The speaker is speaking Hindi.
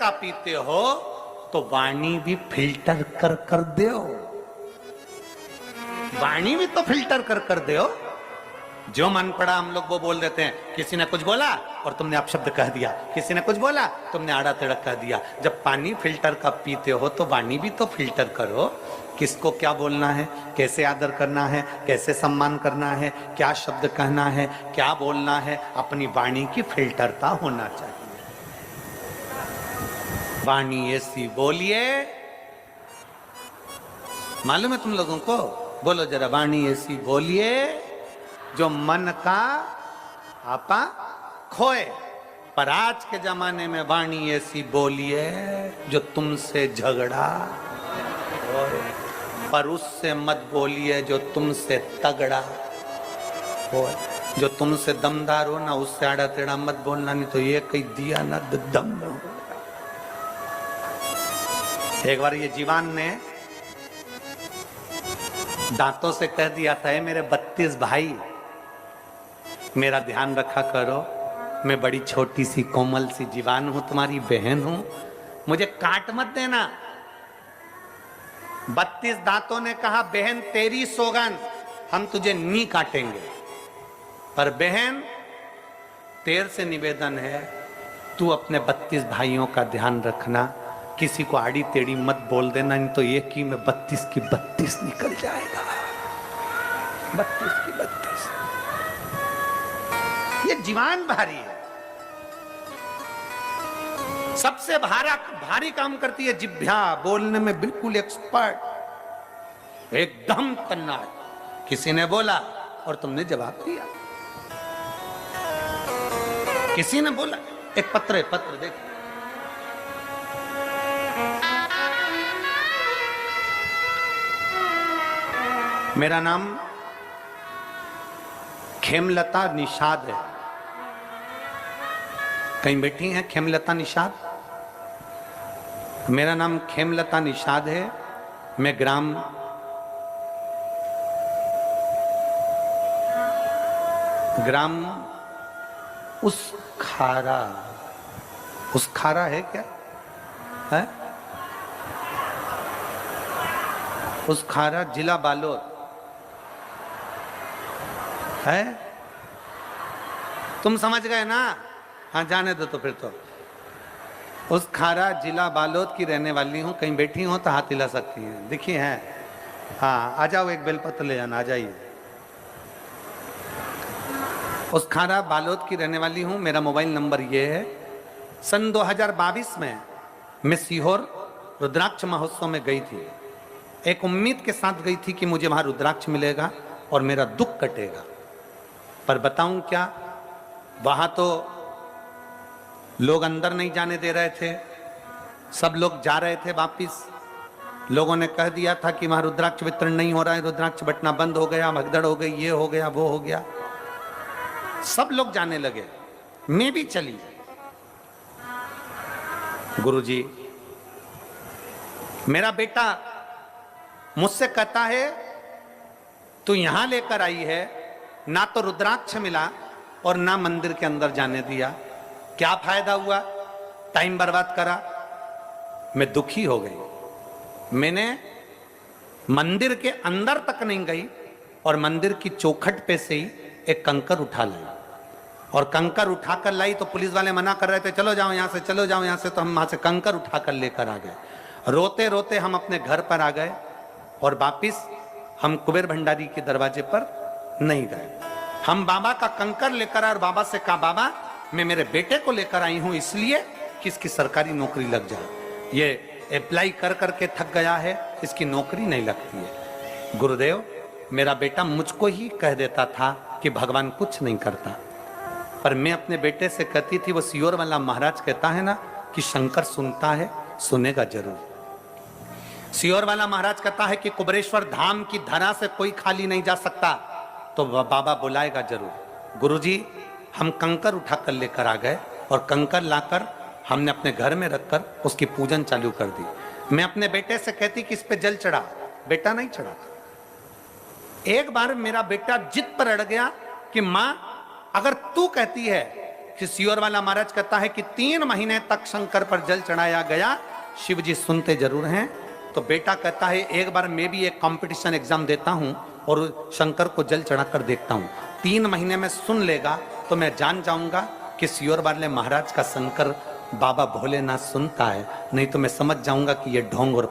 का पीते हो तो वाणी भी फिल्टर कर कर दो, वाणी भी तो फिल्टर कर कर दो। जो मन पड़ा हम लोग वो बोल देते हैं। किसी ने कुछ बोला और तुमने अपशब्द कह दिया, किसी ने कुछ बोला तुमने आड़ा टेढ़ा कह दिया। जब पानी फिल्टर का पीते हो तो वाणी भी तो फिल्टर करो। किसको क्या बोलना है, कैसे आदर करना है, कैसे सम्मान करना है, क्या शब्द कहना है, क्या बोलना है, अपनी वाणी की फिल्टरता होना चाहिए। वाणी ऐसी बोलिए, मालूम है तुम लोगों को? बोलो जरा, वाणी ऐसी बोलिए जो मन का आपा खोए। पर आज के जमाने में वाणी ऐसी बोलिए जो तुमसे झगड़ा होए, पर उससे मत बोलिए जो तुमसे तगड़ा होए। जो तुमसे दमदार हो ना उससे आड़ा टेढ़ा मत बोलना, नहीं तो ये कहीं दिया ना दम न हो। एक बार ये जीवान ने दांतों से कह दिया था, मेरे 32 भाई मेरा ध्यान रखा करो, मैं बड़ी छोटी सी कोमल सी जीवान हूं, तुम्हारी बहन हूं, मुझे काट मत देना। 32 दांतों ने कहा, बहन तेरी सौगंध, हम तुझे नहीं काटेंगे, पर बहन तेरे से निवेदन है तू अपने 32 भाइयों का ध्यान रखना, किसी को आड़ी टेढ़ी मत बोल देना, नहीं तो एक ही में 32 की 32 निकल जाएगा। 32 की 32। ये जीवान भारी है। सबसे भारी काम करती है जिह्वा, बोलने में बिल्कुल एक्सपर्ट, एकदम तन्नाट। किसी ने बोला और तुमने जवाब दिया। किसी ने बोला, एक पत्र देखो, मेरा नाम खेमलता निषाद है। कहीं बैठी हैं खेमलता निषाद? मेरा नाम खेमलता निषाद है। मैं ग्राम उसखारा है क्या है? उसखारा, जिला बालोद है। तुम समझ गए ना? हाँ जाने दो तो फिर तो। उसखारा, जिला बालोद की रहने वाली हूँ। कहीं बैठी हो तो हाथ हिला सकती हैं, दिखी हैं? हाँ आ जाओ, एक बेलपत्र ले जाना, आ जाइए। उसखारा बालोद की रहने वाली हूँ। मेरा मोबाइल नंबर ये है। सन 2022 में मैं सीहोर रुद्राक्ष महोत्सव में गई थी। एक उम्मीद के साथ गई थी कि मुझे वहां रुद्राक्ष मिलेगा और मेरा दुख कटेगा। पर बताऊं क्या, वहां तो लोग अंदर नहीं जाने दे रहे थे, सब लोग जा रहे थे वापिस। लोगों ने कह दिया था कि वहां रुद्राक्ष वितरण नहीं हो रहा है, रुद्राक्ष बंटना बंद हो गया, भगदड़ हो गई, ये हो गया, वो हो गया। सब लोग जाने लगे, मैं भी चली। गुरुजी, मेरा बेटा मुझसे कहता है तू यहां लेकर आई है, ना तो रुद्राक्ष मिला और ना मंदिर के अंदर जाने दिया, क्या फायदा हुआ, टाइम बर्बाद करा। मैं दुखी हो गई। मैंने मंदिर के अंदर तक नहीं गई और मंदिर की चौखट पे से ही एक कंकर उठा लाई, और कंकर उठाकर लाई तो पुलिस वाले मना कर रहे थे, चलो जाओ यहां से, चलो जाओ यहां से। तो हम वहां से कंकर उठाकर लेकर आ गए। रोते रोते हम अपने घर पर आ गए और वापिस हम कुबेर भंडारी के दरवाजे पर नहीं गए। हम बाबा का कंकर लेकर आए और बाबा से कहा, बाबा मैं मेरे बेटे को लेकर आई हूं इसलिए कि इसकी सरकारी नौकरी लग जाए। ये अप्लाई कर करके थक गया है, इसकी नौकरी नहीं लगती है। गुरुदेव, मेरा बेटा मुझको ही कह देता था कि भगवान कुछ नहीं करता, पर मैं अपने बेटे से कहती थी, वो सीहोर वाला महाराज कहता है ना कि शंकर सुनता है, सुनेगा जरूर। सीहोर वाला महाराज कहता है कि कुबरेश्वर धाम की धरा से कोई खाली नहीं जा सकता, तो बाबा बुलाएगा जरूर। गुरुजी, हम कंकर उठाकर लेकर आ गए और कंकर लाकर हमने अपने घर में रखकर उसकी पूजन चालू कर दी। मैं अपने बेटे से कहती कि इस पे जल चढ़ा, बेटा नहीं चढ़ा। एक बार मेरा बेटा जिद पर अड़ गया कि मां, अगर तू कहती है किसी और वाला महाराज कहता है कि 3 महीने तक शंकर पर जल चढ़ाया गया, शिव जी सुनते जरूर हैं। तो बेटा कहता है एक बार मैं भी एक कंपटीशन एग्जाम देता हूं और शंकर को जल चढ़ाकर देखता हूं, 3 महीने में सुन लेगा तो मैं जान जाऊंगा कि सियोर वाले महाराज का शंकर बाबा भोलेनाथ सुनता है, नहीं तो मैं समझ जाऊंगा कि ये ढोंग और